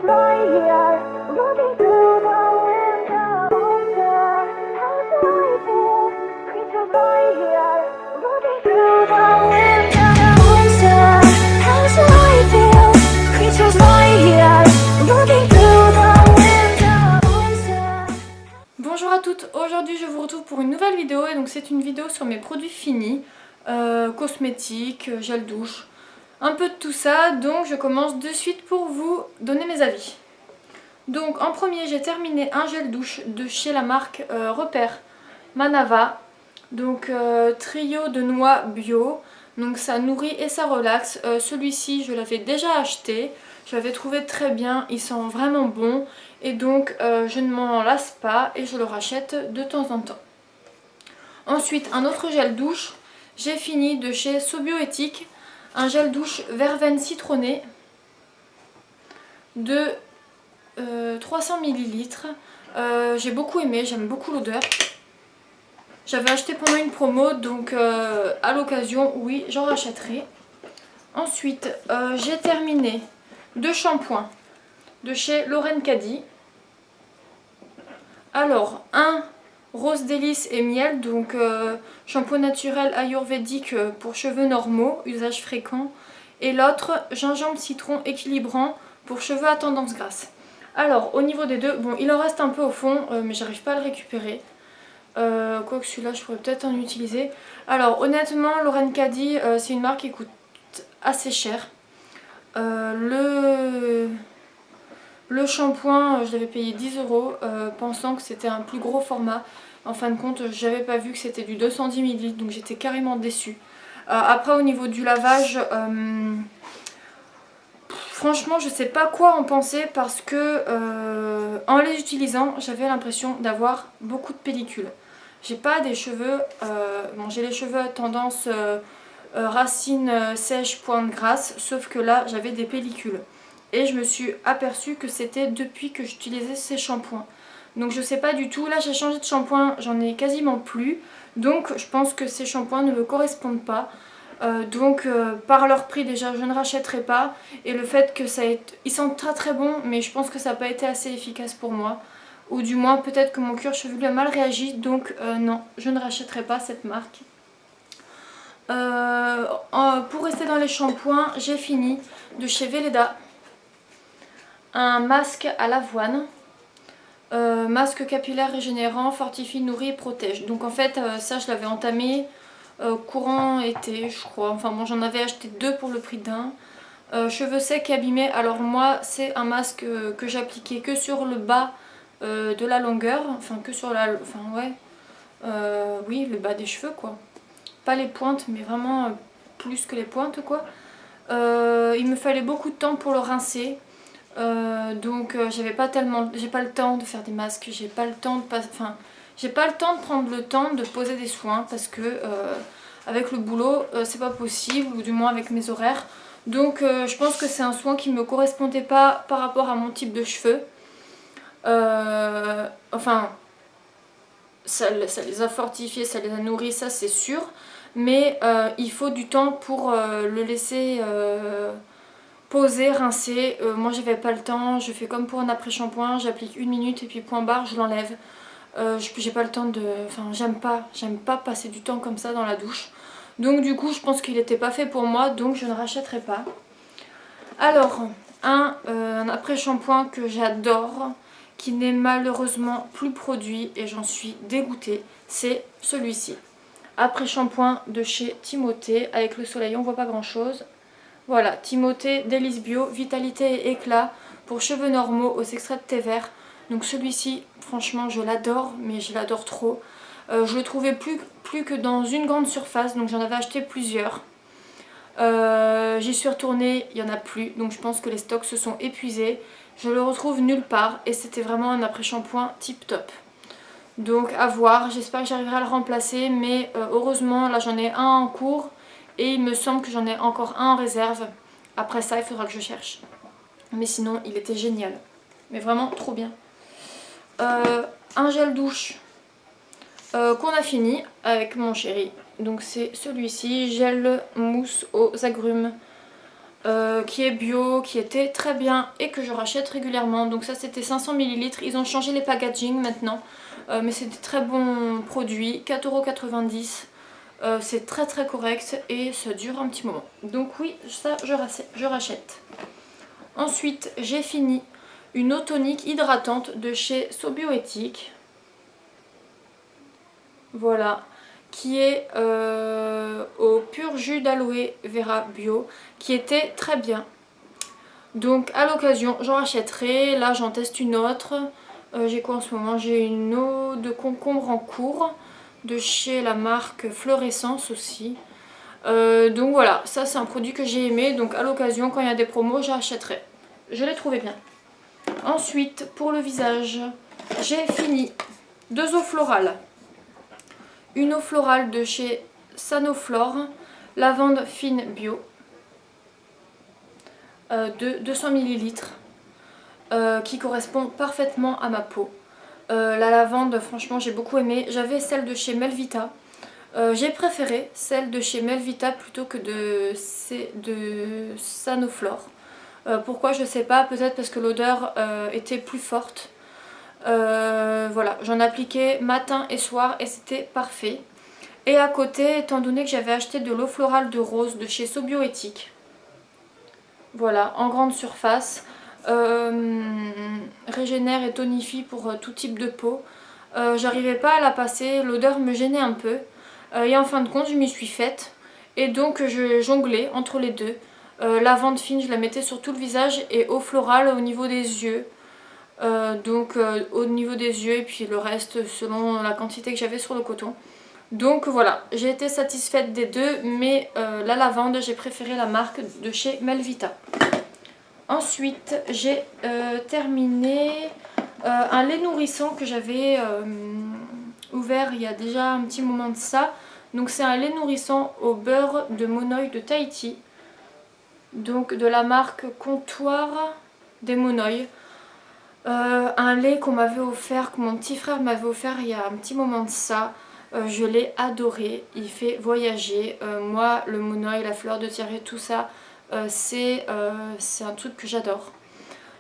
Creatures right here, looking through the window. Monster, how do I feel? Creatures right here, looking through the window. Monster, how do I feel? Creatures right here, looking through the window. Monster. Bonjour à toutes, aujourd'hui je vous retrouve pour une nouvelle vidéo et donc c'est une vidéo sur mes produits finis, cosmétiques, gel douche, un peu de tout ça, donc je commence de suite pour vous donner mes avis. Donc en premier j'ai terminé un gel douche de chez la marque Repère Manava, donc trio de noix bio, donc ça nourrit et ça relaxe. Celui-ci je l'avais déjà acheté, je l'avais trouvé très bien, il sent vraiment bon et donc je ne m'en lasse pas et je le rachète de temps en temps. Ensuite un autre gel douche, j'ai fini de chez Sobioéthique, un gel douche verveine citronnée de 300 ml. J'ai beaucoup aimé, j'aime beaucoup l'odeur. J'avais acheté pendant une promo, donc à l'occasion, oui, j'en rachèterai. Ensuite, j'ai terminé deux shampoings de chez Lorraine Caddy. Alors, un rose délice et miel, donc shampoing naturel ayurvédique pour cheveux normaux, usage fréquent. Et l'autre, gingembre citron équilibrant pour cheveux à tendance grasse. Alors, au niveau des deux, bon, il en reste un peu au fond, mais j'arrive pas à le récupérer. Quoique celui-là, je pourrais peut-être en utiliser. Alors, honnêtement, Lorraine Caddy, c'est une marque qui coûte assez cher. Le shampoing, je l'avais payé 10 €, pensant que c'était un plus gros format. En fin de compte, j'avais pas vu que c'était du 210 ml, donc j'étais carrément déçue. Après, au niveau du lavage, franchement, je sais pas quoi en penser parce que en les utilisant, j'avais l'impression d'avoir beaucoup de pellicule. J'ai pas des cheveux, bon, j'ai les cheveux à tendance racine sèche, pointe grasse, sauf que là, j'avais des pellicules. Et je me suis aperçue que c'était depuis que j'utilisais ces shampoings. Donc je sais pas du tout, là j'ai changé de shampoing, j'en ai quasiment plus. Donc je pense que ces shampoings ne me correspondent pas. Donc par leur prix déjà je ne rachèterai pas. Et le fait que ça ait... Ils sont très très bons, mais je pense que ça n'a pas été assez efficace pour moi. Ou du moins peut-être que mon cuir chevelu a mal réagi. Donc non, je ne rachèterai pas cette marque. Pour rester dans les shampoings, j'ai fini de chez Velleda un masque à l'avoine, masque capillaire régénérant, fortifie, nourrit et protège. Donc en fait ça je l'avais entamé courant été je crois, enfin bon j'en avais acheté deux pour le prix d'un. Cheveux secs et abîmés, alors moi c'est un masque que j'appliquais que sur le bas de la longueur, enfin que sur la, enfin ouais, oui le bas des cheveux quoi. Pas les pointes mais vraiment plus que les pointes quoi. Il me fallait beaucoup de temps pour le rincer. Donc j'ai pas le temps de faire des masques, j'ai pas le temps de prendre le temps de poser des soins parce que avec le boulot c'est pas possible, ou du moins avec mes horaires. Donc je pense que c'est un soin qui me correspondait pas par rapport à mon type de cheveux. Enfin ça les a fortifiés, ça les a nourris, ça c'est sûr, mais il faut du temps pour le laisser poser, rincer. Moi j'avais pas le temps, je fais comme pour un après-shampoing, j'applique 1 minute et puis point barre je l'enlève. J'ai pas le temps de... Enfin j'aime pas passer du temps comme ça dans la douche. Donc du coup je pense qu'il était pas fait pour moi, donc je ne rachèterai pas. Alors un après-shampoing que j'adore, qui n'est malheureusement plus produit et j'en suis dégoûtée, c'est celui-ci. Après-shampoing de chez Timothée, avec le soleil on voit pas grand chose. Voilà, Timothée Délice Bio, vitalité et éclat pour cheveux normaux aux extraits de thé vert. Donc celui-ci, franchement, je l'adore, mais je l'adore trop. Je le trouvais plus que dans une grande surface, donc j'en avais acheté plusieurs. J'y suis retournée, il n'y en a plus, donc je pense que les stocks se sont épuisés. Je le retrouve nulle part et c'était vraiment un après-shampoing tip top. Donc à voir, j'espère que j'arriverai à le remplacer, mais heureusement, là j'en ai un en cours. Et il me semble que j'en ai encore un en réserve. Après ça, il faudra que je cherche. Mais sinon, il était génial. Mais vraiment trop bien. Un gel douche qu'on a fini avec mon chéri. Donc c'est celui-ci, gel mousse aux agrumes. qui est bio, qui était très bien et que je rachète régulièrement. Donc ça c'était 500 ml, ils ont changé les packaging maintenant, mais c'est des très bons produits, 4,90 €. C'est très très correct et ça dure un petit moment. Donc oui, ça je rachète. Ensuite j'ai fini une eau tonique hydratante de chez Sobioéthique. Voilà, qui est au pur jus d'aloe vera bio, qui était très bien. Donc à l'occasion j'en rachèterai. Là j'en teste une autre. J'ai quoi en ce moment? J'ai une eau de concombre en cours de chez la marque Fluorescence aussi. Donc voilà, ça c'est un produit que j'ai aimé. Donc à l'occasion, quand il y a des promos, j'achèterai. Je l'ai trouvé bien. Ensuite, pour le visage, j'ai fini 2 eaux florales. Une eau florale de chez Sanoflore, lavande fine bio, de 200 ml, qui correspond parfaitement à ma peau. La lavande, franchement, j'ai beaucoup aimé. J'avais celle de chez Melvita. J'ai préféré celle de chez Melvita plutôt que de Sanoflore. Pourquoi, je sais pas, peut-être parce que l'odeur était plus forte. Voilà, j'en appliquais matin et soir et c'était parfait. Et à côté, étant donné que j'avais acheté de l'eau florale de rose de chez Sobioéthique, voilà, en grande surface, régénère et tonifie pour tout type de peau. J'arrivais pas à la passer, l'odeur me gênait un peu. Et en fin de compte, je m'y suis faite. Et donc, je jonglais entre les deux. Lavande fine, je la mettais sur tout le visage et eau florale au niveau des yeux. Au niveau des yeux et puis le reste selon la quantité que j'avais sur le coton. Donc voilà, j'ai été satisfaite des deux, mais la lavande, j'ai préféré la marque de chez Melvita. Ensuite, j'ai terminé un lait nourrissant que j'avais ouvert il y a déjà un petit moment de ça. Donc c'est un lait nourrissant au beurre de monoï de Tahiti. Donc de la marque Comptoir des Monoïs. Un lait qu'on m'avait offert, que mon petit frère m'avait offert il y a un petit moment de ça. Je l'ai adoré, il fait voyager. Moi, le monoï, la fleur de tiare, tout ça, c'est un truc que j'adore.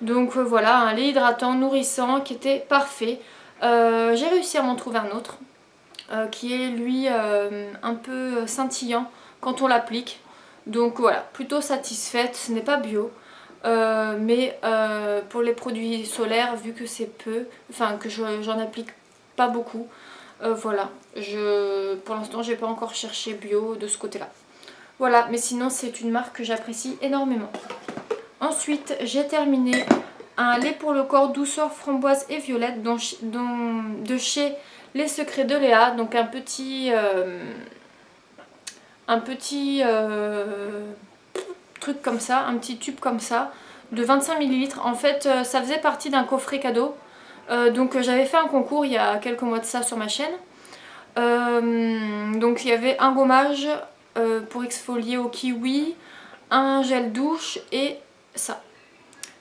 Donc voilà, un lait hydratant, nourrissant, qui était parfait. J'ai réussi à m'en trouver un autre, qui est lui un peu scintillant quand on l'applique. Donc voilà, plutôt satisfaite, ce n'est pas bio. Mais pour les produits solaires, vu que c'est peu, enfin que j'en applique pas beaucoup, voilà, pour l'instant j'ai pas encore cherché bio de ce côté là. Voilà, mais sinon c'est une marque que j'apprécie énormément. Ensuite j'ai terminé un lait pour le corps douceur framboise et violette de chez Les Secrets de Léa. Donc un petit truc comme ça, un petit tube comme ça de 25 ml. En fait ça faisait partie d'un coffret cadeau. Donc j'avais fait un concours il y a quelques mois de ça sur ma chaîne. Donc il y avait un gommage pour exfolier au kiwi, un gel douche et ça.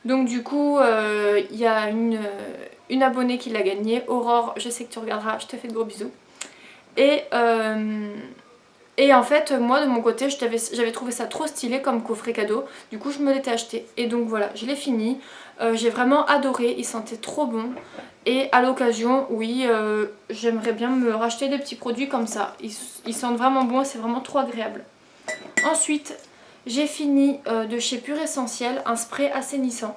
Donc du coup il y a une abonnée qui l'a gagné, Aurore, je sais que tu regarderas, je te fais de gros bisous. Et en fait, moi de mon côté, j'avais trouvé ça trop stylé comme coffret cadeau. Du coup, je me l'étais acheté. Et donc voilà, je l'ai fini. J'ai vraiment adoré, il sentait trop bon. Et à l'occasion, oui, j'aimerais bien me racheter des petits produits comme ça. Ils sentent vraiment bon et c'est vraiment trop agréable. Ensuite, j'ai fini de chez Pure Essentiel un spray assainissant.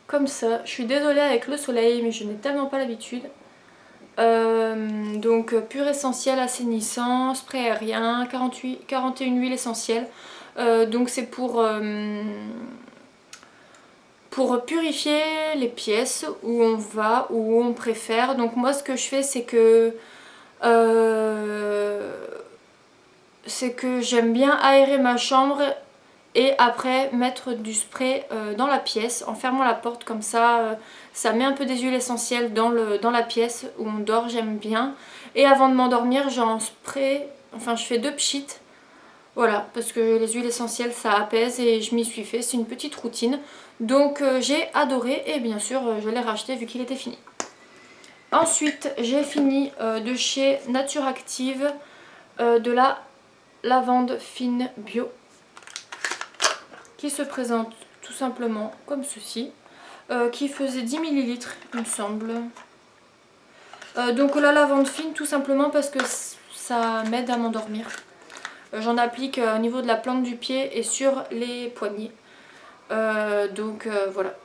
Comme ça. Je suis désolée avec le soleil, mais je n'ai tellement pas l'habitude. Donc Pure Essentiel assainissant, spray aérien, 41 huiles essentielles. Donc c'est pour purifier les pièces où on va, où on préfère. Donc moi ce que je fais c'est que j'aime bien aérer ma chambre et après mettre du spray dans la pièce en fermant la porte, comme ça ça met un peu des huiles essentielles dans la pièce où on dort, j'aime bien. Et avant de m'endormir j'en spray, enfin je fais 2 pchites, voilà, parce que les huiles essentielles ça apaise et je m'y suis fait, c'est une petite routine. Donc j'ai adoré et bien sûr je l'ai racheté vu qu'il était fini. Ensuite j'ai fini de chez Nature Active de la lavande fine bio. qui se présente tout simplement comme ceci, qui faisait 10 ml il me semble. Donc la lavande fine tout simplement parce que ça m'aide à m'endormir. J'en applique au niveau de la plante du pied et sur les poignets. Voilà,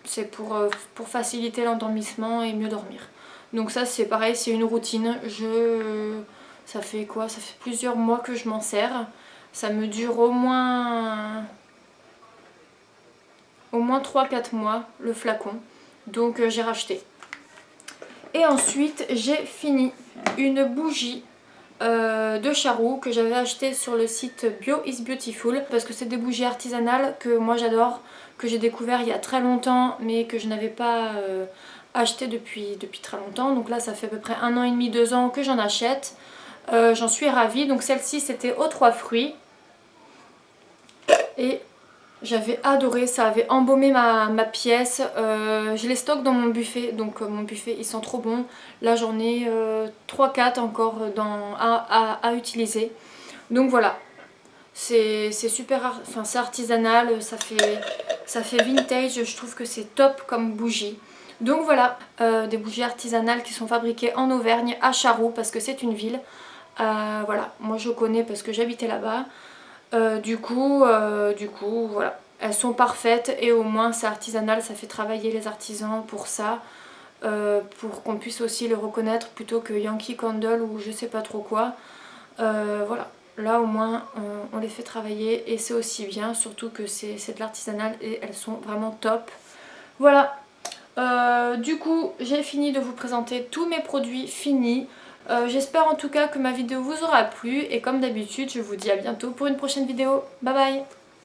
c'est pour faciliter l'endormissement et mieux dormir. Donc ça c'est pareil, c'est une routine. Ça fait quoi? Ça fait plusieurs mois que je m'en sers. Ça me dure au moins 3-4 mois le flacon. Donc j'ai racheté. Et ensuite j'ai fini une bougie de charroux que j'avais acheté sur le site Bio is Beautiful, parce que c'est des bougies artisanales que moi j'adore, que j'ai découvert il y a très longtemps mais que je n'avais pas acheté depuis très longtemps. Donc là ça fait à peu près 1 an et demi, 2 ans que j'en achète. J'en suis ravie. Donc celle-ci c'était aux 3 fruits et j'avais adoré, ça avait embaumé ma pièce. Je les stocke dans mon buffet, donc mon buffet il sent trop bon. Là j'en ai 3-4 encore à utiliser. Donc voilà, c'est super, enfin c'est artisanal, ça fait vintage, je trouve que c'est top comme bougie. Donc voilà, des bougies artisanales qui sont fabriquées en Auvergne, à Charroux, parce que c'est une ville. Voilà, moi je connais parce que j'habitais là-bas. Du coup, voilà, elles sont parfaites et au moins c'est artisanal, ça fait travailler les artisans pour ça, pour qu'on puisse aussi le reconnaître plutôt que Yankee Candle ou je sais pas trop quoi. Voilà, là au moins on les fait travailler et c'est aussi bien, surtout que c'est de l'artisanal et elles sont vraiment top. Voilà, du coup j'ai fini de vous présenter tous mes produits finis. J'espère en tout cas que ma vidéo vous aura plu et comme d'habitude je vous dis à bientôt pour une prochaine vidéo. Bye bye!